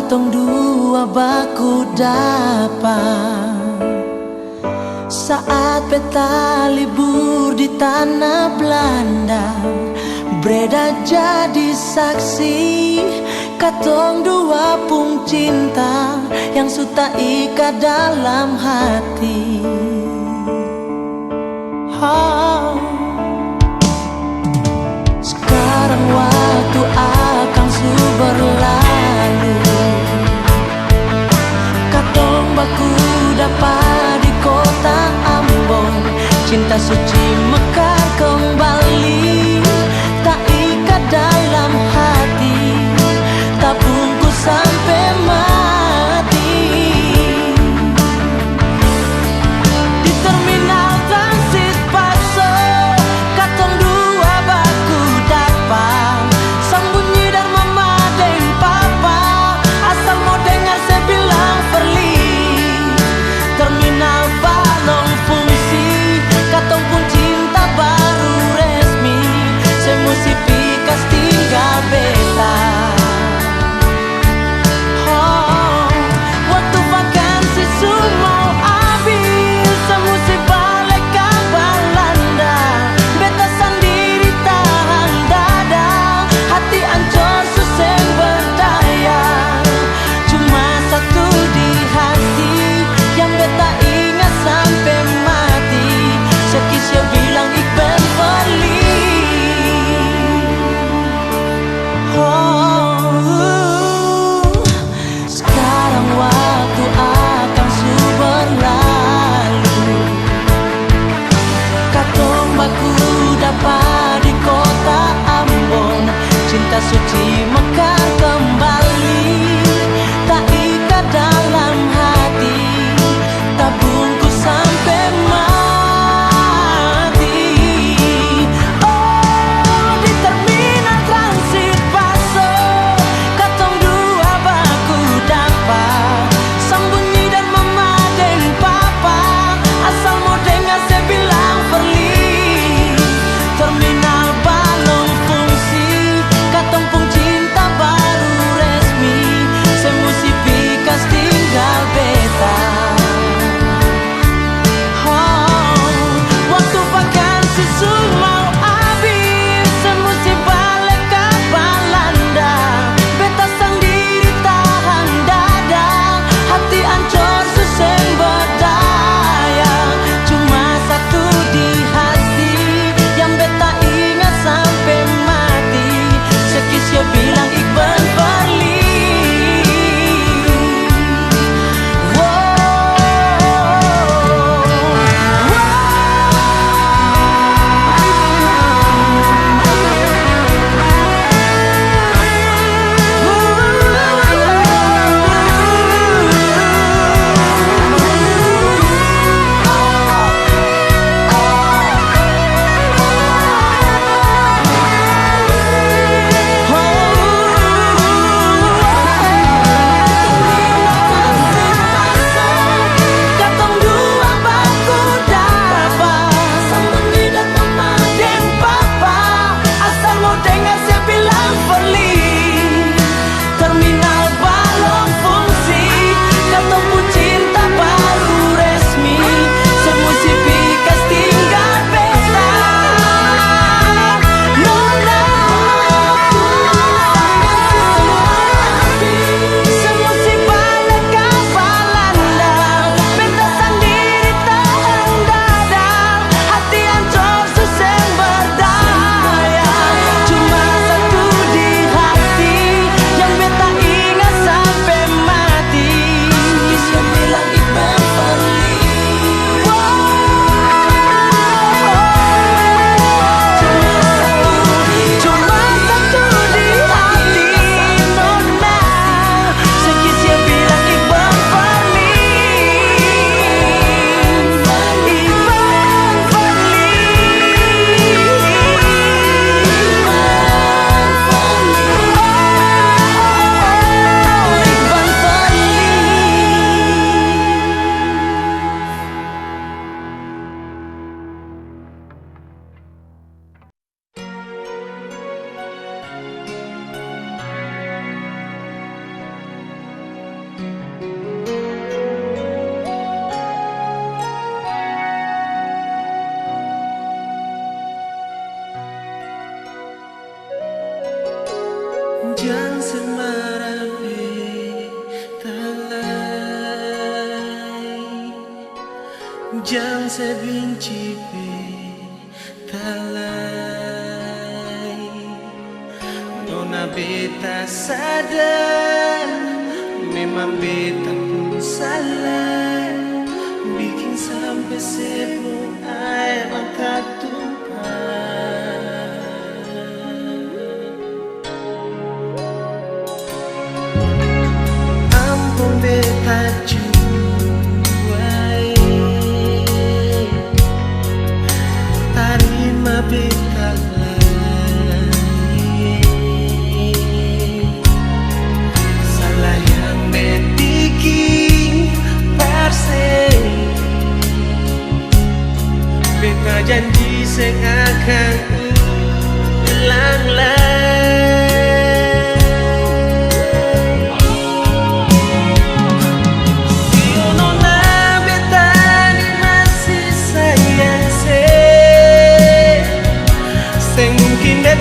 katong dua baku dapat saat peta libur di tanah Belanda. Breda jadi saksi katong dua pung cinta yang suta ikat dalam hati. Sekarang waktu akan su berlalu, katong baku dapat di kota Ambon. Cinta suci mekar kembali, tak ikat dalam hati, tak bungkus sampai mati. Di terminal transit Paso, katong dua baku dapat sembunyi dan memadeng papa, asal mau dengar saya bilang perli. Terminal balong fungsi, katong pun cinta Jang sebinci betalai Nona beta sadar memang beta pun salah bikin sampai sebelum air mata tumpah. Ampun beta juai, tarima beta lagi. Salah yang bikin perse, beta janji sing akan ulang lagi.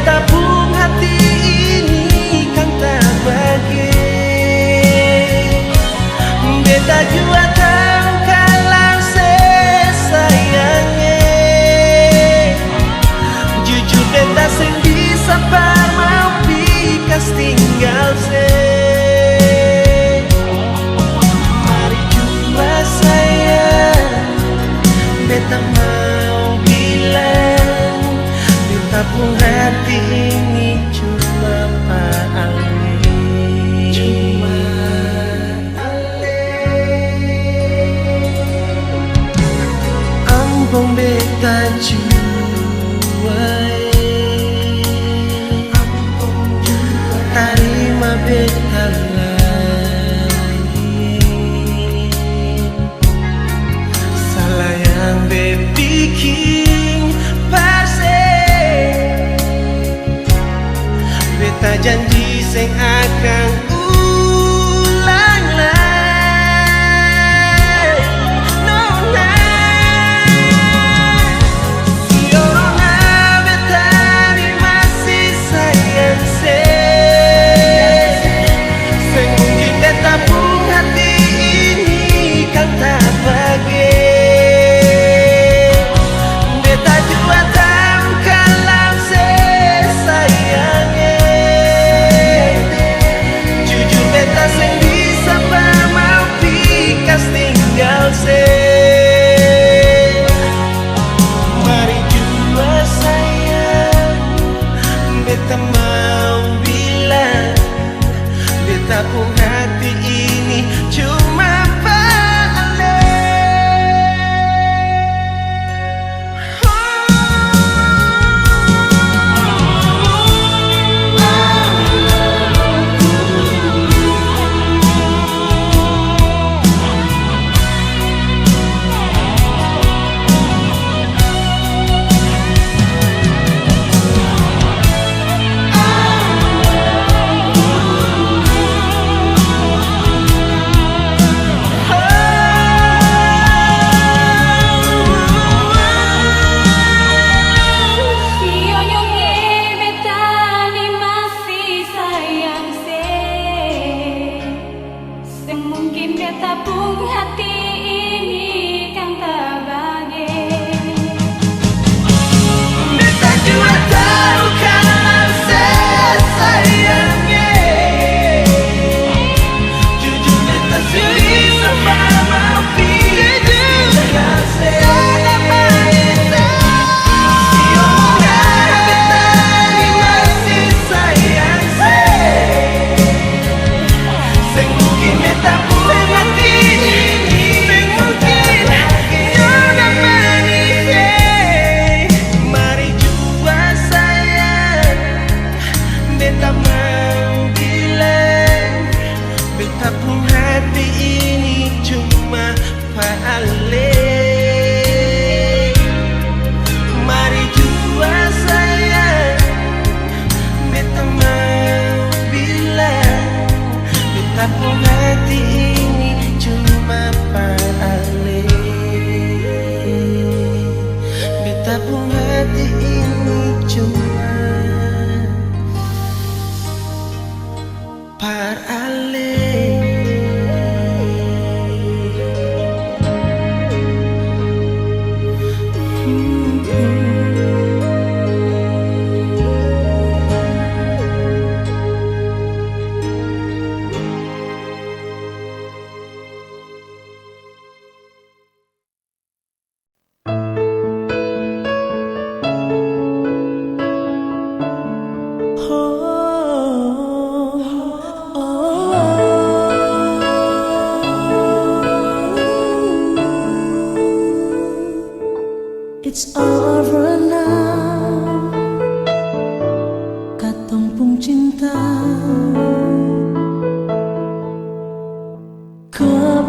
Tabung hati ini kan tak bagi. Beta jua tahu kalau sayangnya jujur beta sing bisa mau pikas tinggal se. Mari jua sayang, beta mau bilang tabung hati ini cuma Pak Ali, cuma Ali. Ampun beta juai, ampun juai, tarima beta lagi. Salah yang bikin beta janji sing akan ulang lagi. Nona, Nona beta ni masih sayang se. Sing mungkin beta pun hati ini kan tak bagi. Beta jua tahu kalau sayangnya sing bisa mau pikas tinggal se. Mari jua sayang, beta mau bilang beta pun hati ini cuma tabung hati ini kan tak bagi. Beta jua tahu kalau sayangnya jujur beta sendiri sama pikiran saya beta ni masih sayang sing mungkin beta tabung hati ini cuma Pak Ali. Mari jua sayang, beta mau bilang tabung hati ini cuma Pak Ali. Tabung hati ini cuma Pak Ali.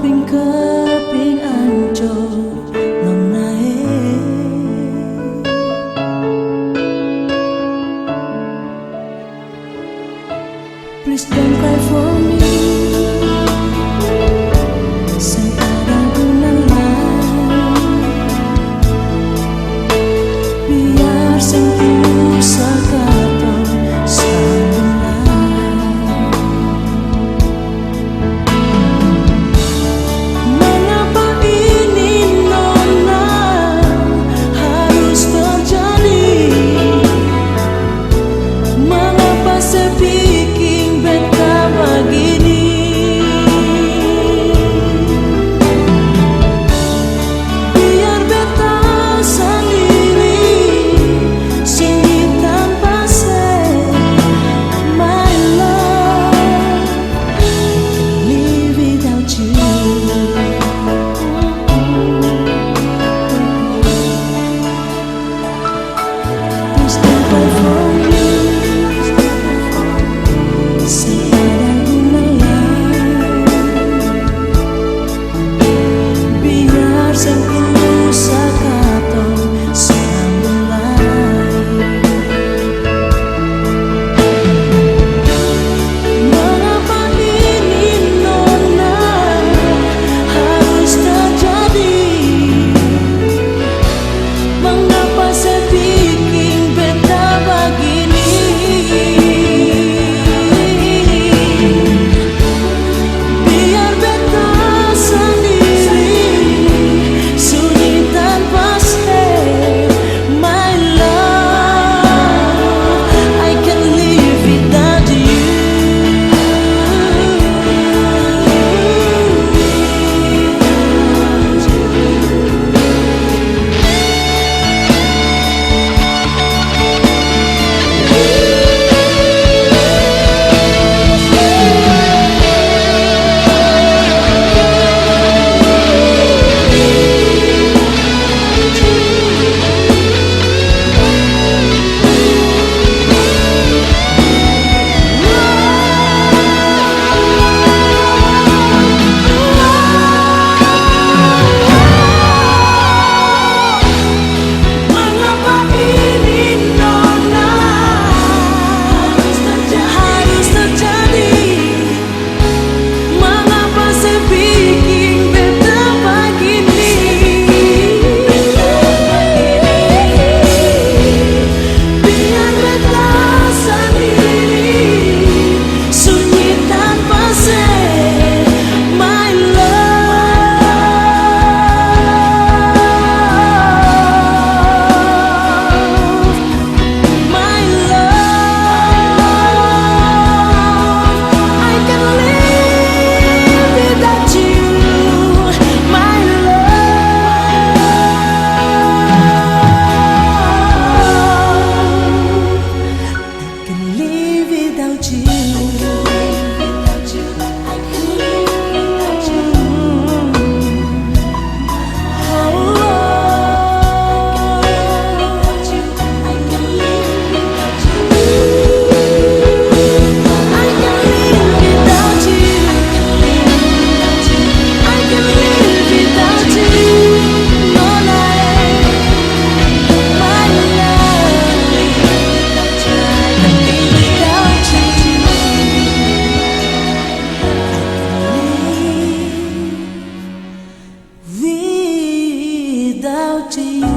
keping ancur nonae. Please don't cry for me. Sing ada gunanya. Biar sing pusaka sambungan. Mengapa ini nona harus terjadi? Mengapa sebikin beta begini? Biar beta sendiri sunyi tanpa say my love. I can live without you. Please don't cry for me. Sing ada gunanya. Biar sing pusaka sambungan. Mengapa ini nona harus terjadi? Mengapa sebikin beta begini? Biar beta sendiri sunyi tanpa say my love. I can live without you. Mengapa ini nona harus terjadi? Mengapa sebikin beta begini? Biar beta sendiri sunyi tanpa say my love. My love, I can live without you. My love, I can live without you. I can live without you. I can live without you. I can live without you. I can live without you. No lie, my love. I can live without you. Without you.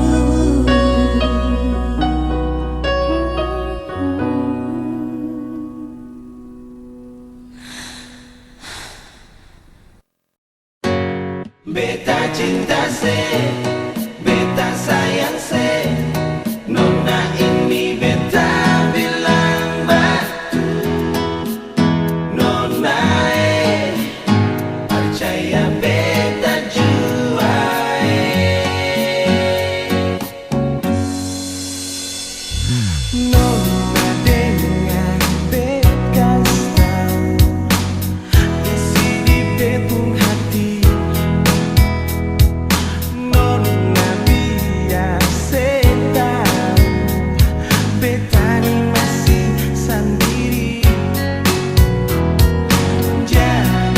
Beta cinta se, beta sayang se, nona ini beta bilang batu. Nona percaya beta jua Nona dengan beta tahu isi di betung hati. Nona biasa tahu beta ni masih sendiri. Jangan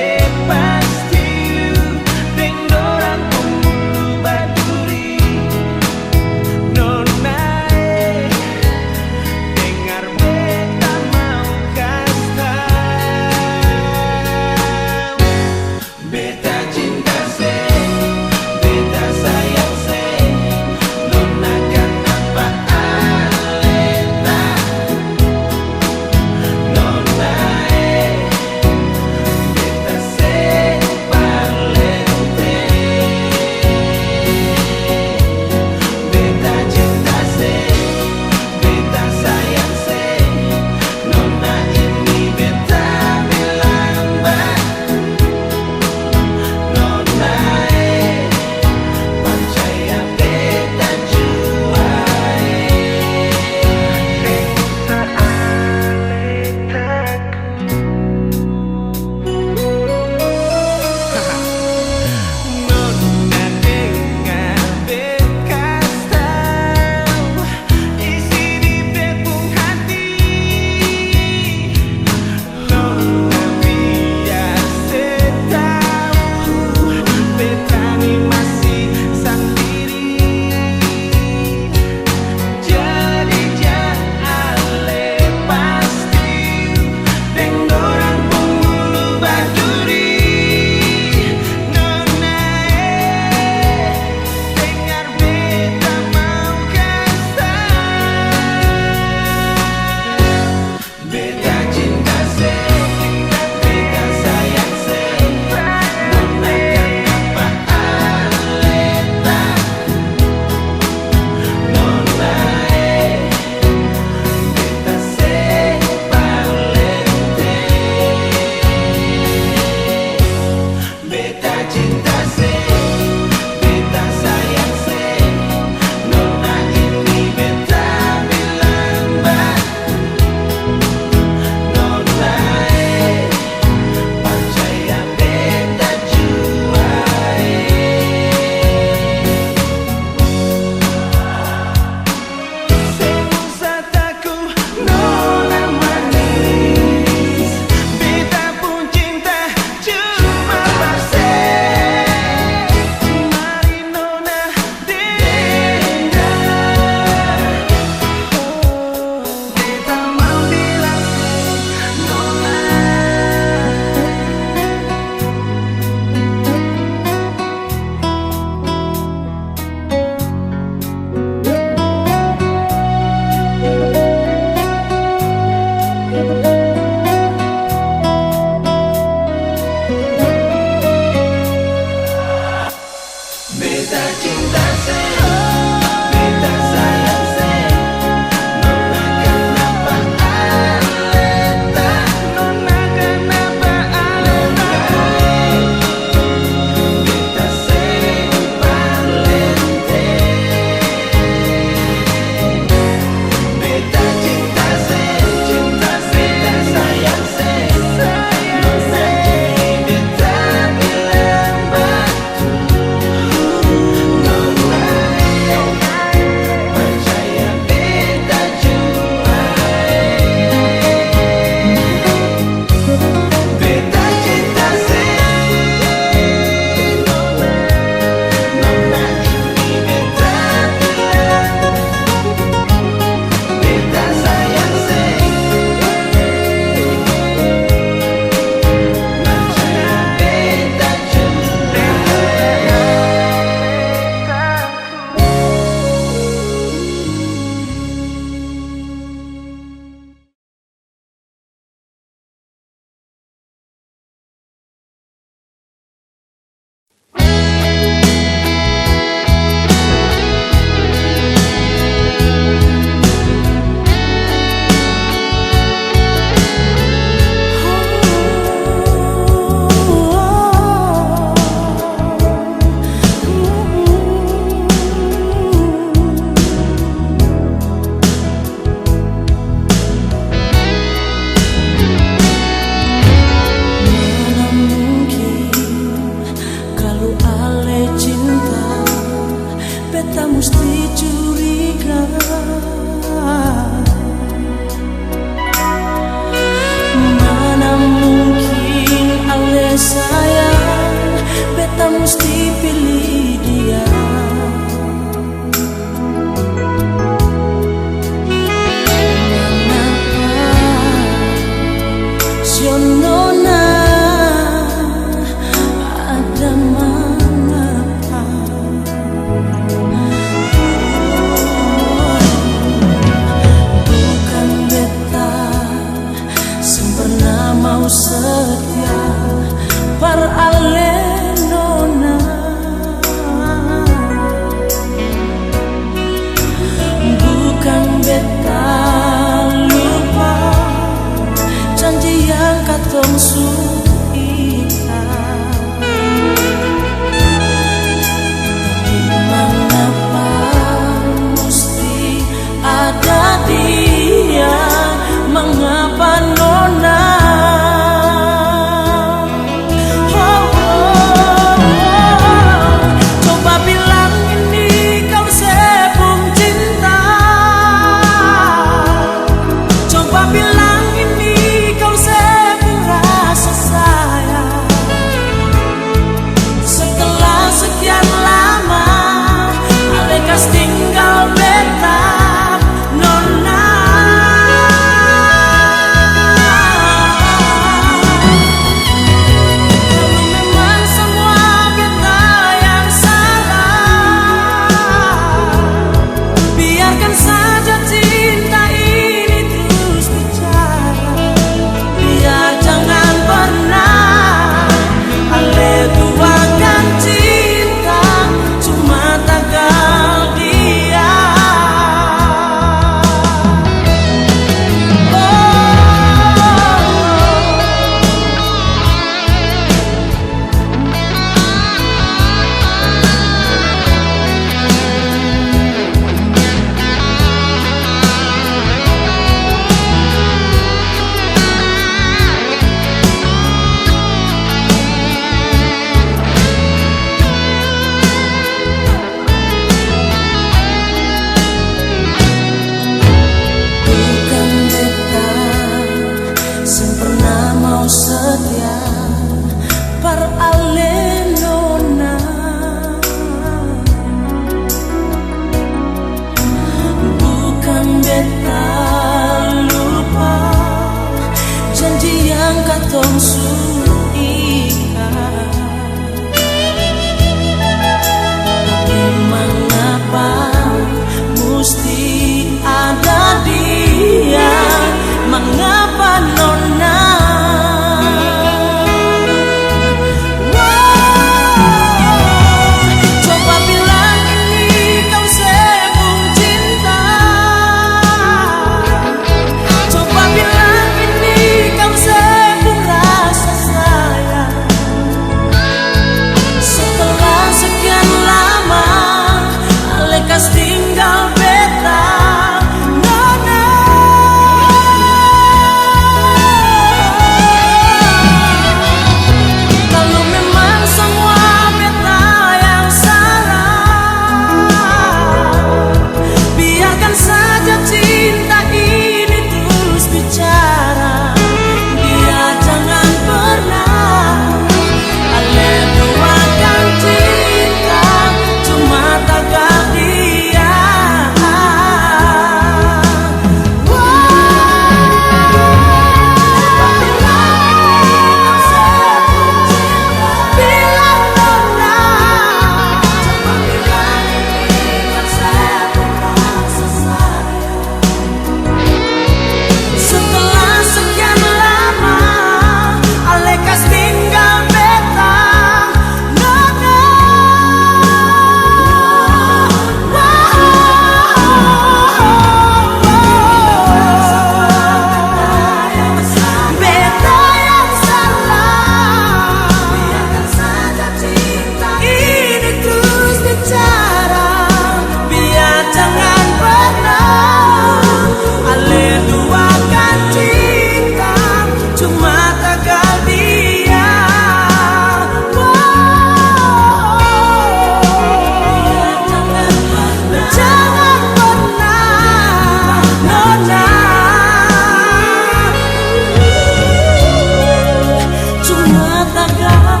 katakan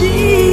dia.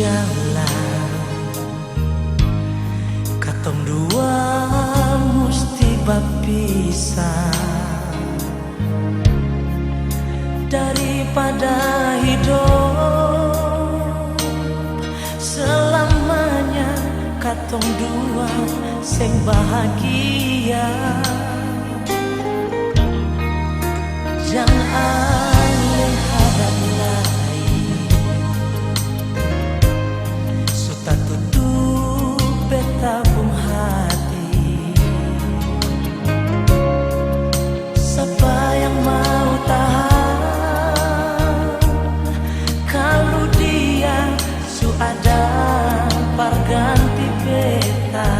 jalan, katong dua mesti berpisah. Daripada hidup selamanya katong dua sing bahagia. Jangan lihat lain, suta tutup peta bung hati. Siapa yang mau tahan kalau dia su ada perganti peta.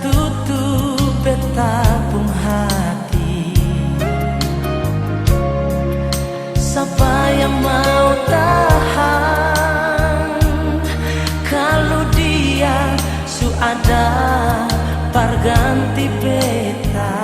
Tutup peta bung hati. Siapa yang mau tahan kalau dia su ada perganti peta.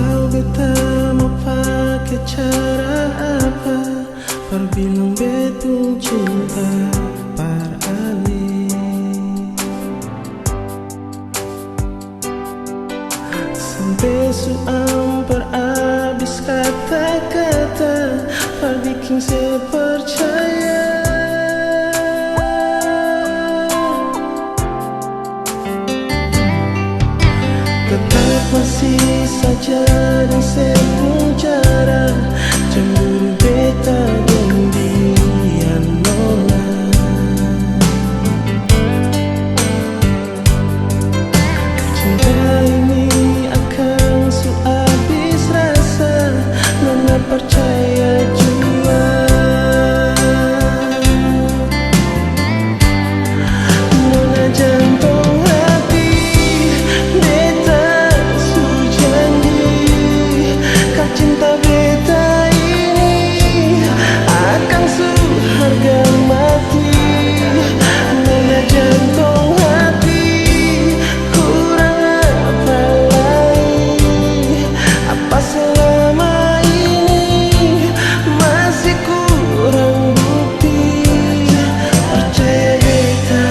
Walau beta mau pakai cara apa, par bilang betul cinta par ali. Sampai suam per habis kata-kata, par bikin saya percaya. Tetap masih saja di sepenjara, cemburu beta dan dia nolak. Cinta ini akan su habis rasa, nona percaya jua. Nona jantung hati beta su janji, kau cinta beta ini akan su harga mati. Nona jantung hati, kurang apa lagi? Apa selama ini masih kurang bukti? Percaya beta.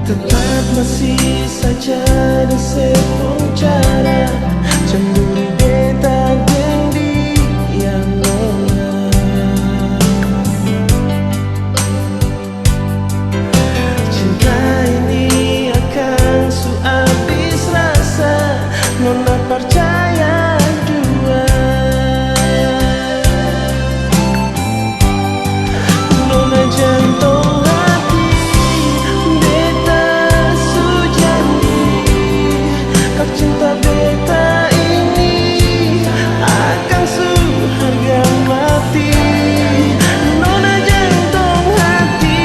Tetap masih saja di sepenjara, cemburu beta dan dia nolak. Cinta ini akan su habis rasa, nona percaya dua. Nona jantung hati beta su janji, kau cinta beta ini akan su harga mati. Nona jantung hati,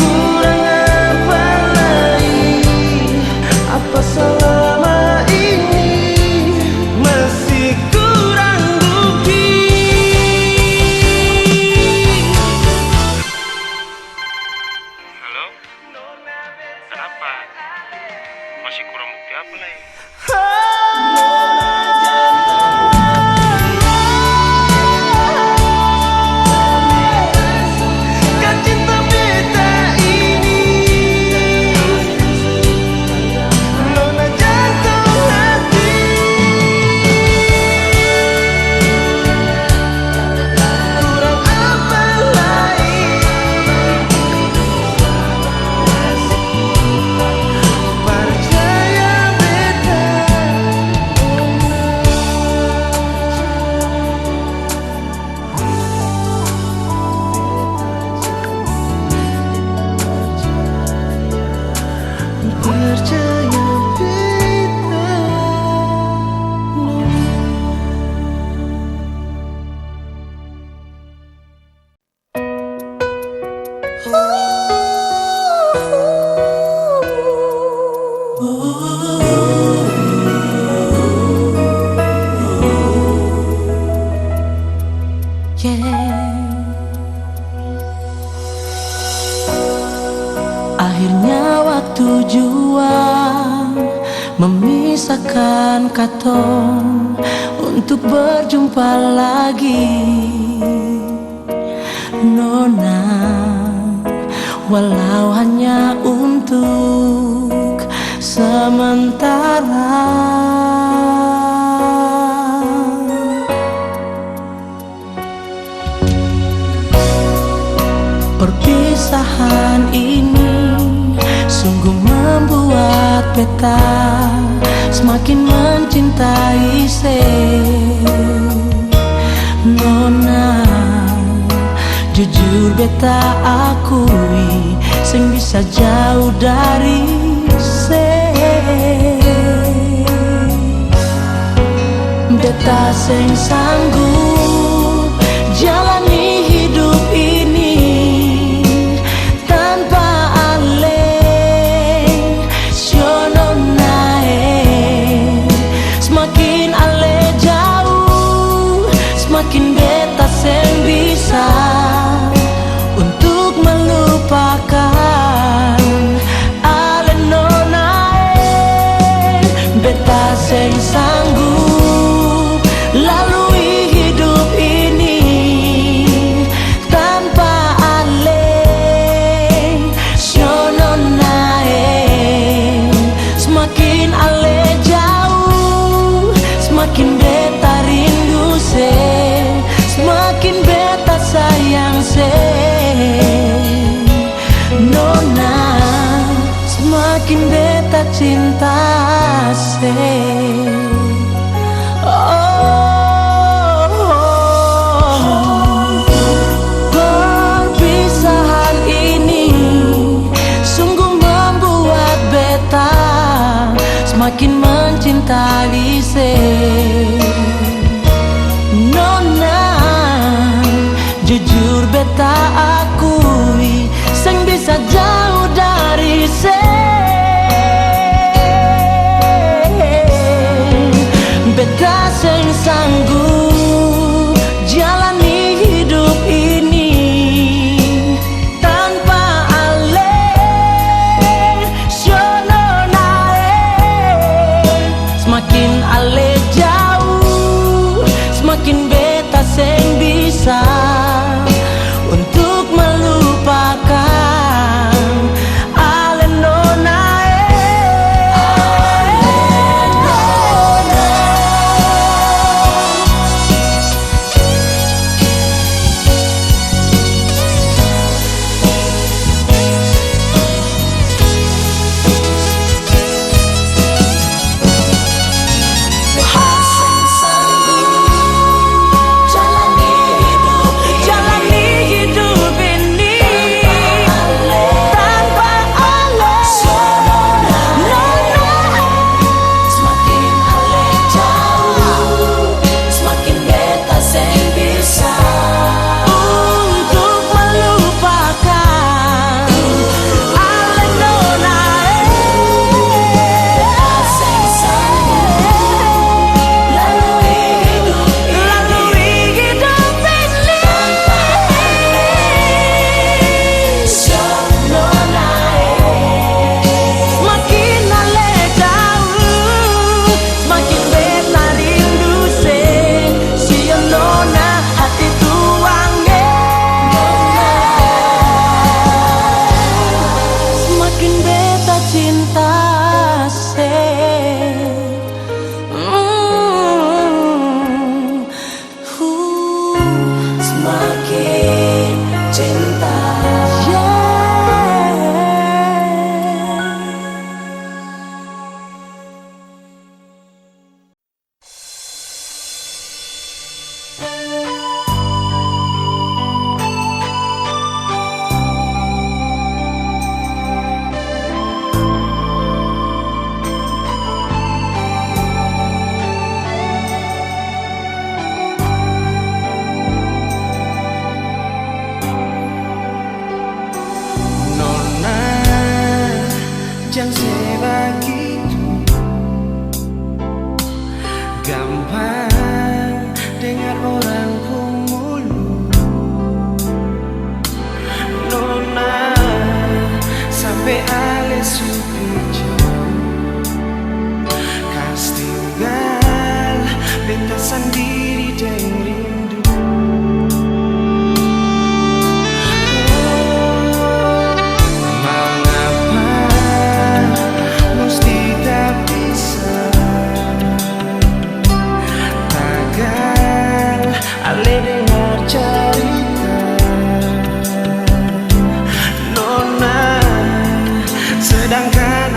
kurang apa lagi? Apa selama ini masih kurang bukti? Halo? Kenapa? Masih kurang bukti apa lagi? Kau cinta beta ini, nona jantung hati, kurang apa lagi? Percaya beta. Percaya beta. Akhirnya waktu jua memisahkan katong untuk berjumpa lagi, nona. Walau hanya untuk sementara. Perpisahan ini sungguh membuat beta semakin mencintai nona. Jujur beta akui sing bisa jauh dari beta sing sanggup jalani hidup ini tanpa ale siono nae. Semakin ale jauh, semakin beta sing bisa untuk melupakan ale no nae. Beta sing sanggup lalui hidup ini tanpa ale siono nae. Semakin ale jauh, semakin beta rindu se, semakin beta sayang se nona, semakin beta cinta se. Perpisahan ini sungguh membuat beta semakin mencintai se nona. Jujur beta akui sing bisa jauh dari se. Beta sing sanggup jalani hidup ini tanpa ale siono nae. Semakin ale jauh, semakin beta sing bisa untuk melupakan ale no nae. Jangan sebegitu gampang dengar orang kumulu. Nona sampai ale supijo kas tinggal beta sendiri dan rindu. Sedangkan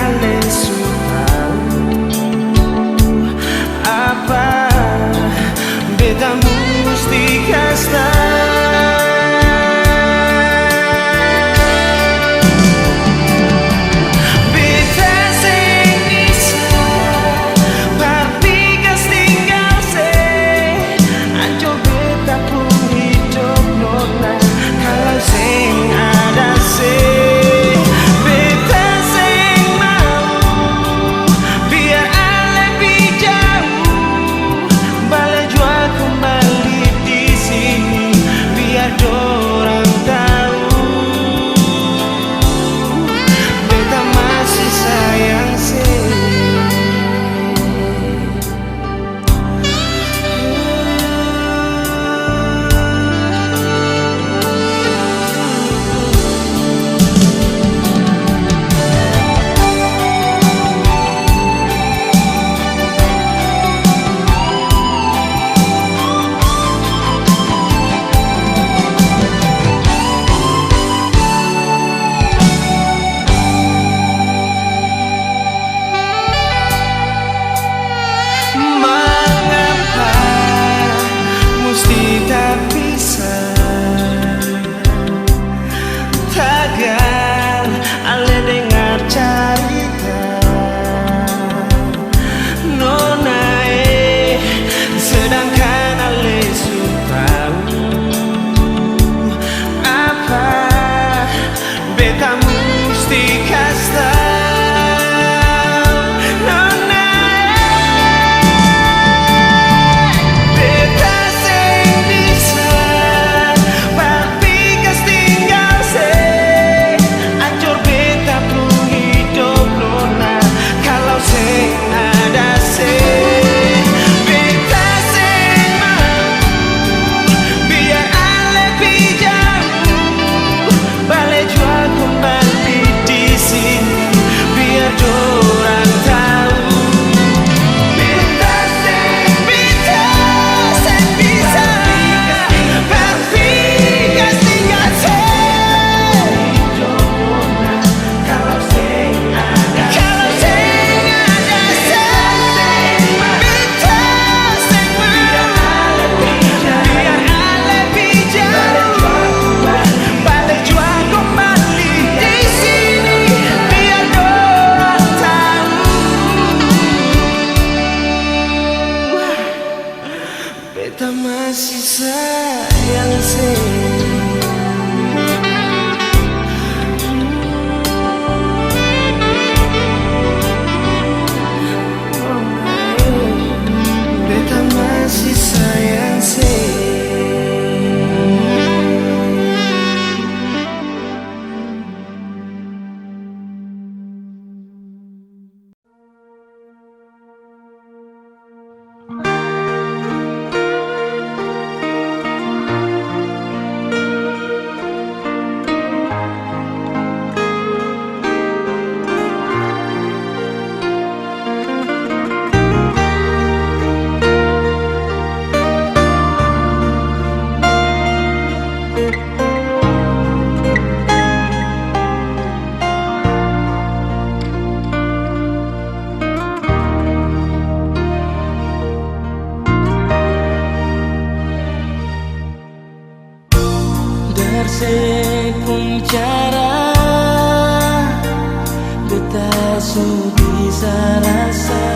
Bila su bisa rasa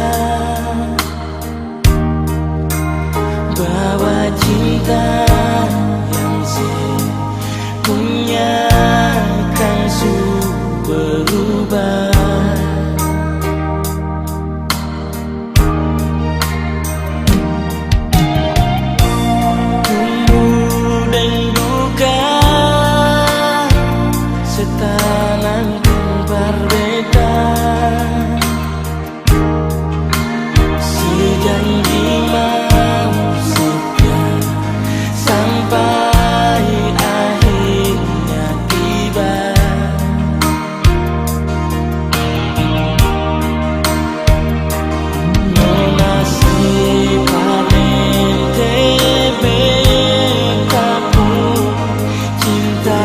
bahwa cinta yang punya kan su berubah. Janji mau setia sampai akhirnya tiba. Menasih pamen betaku cinta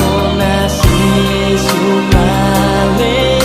Nona si su pamen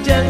bujang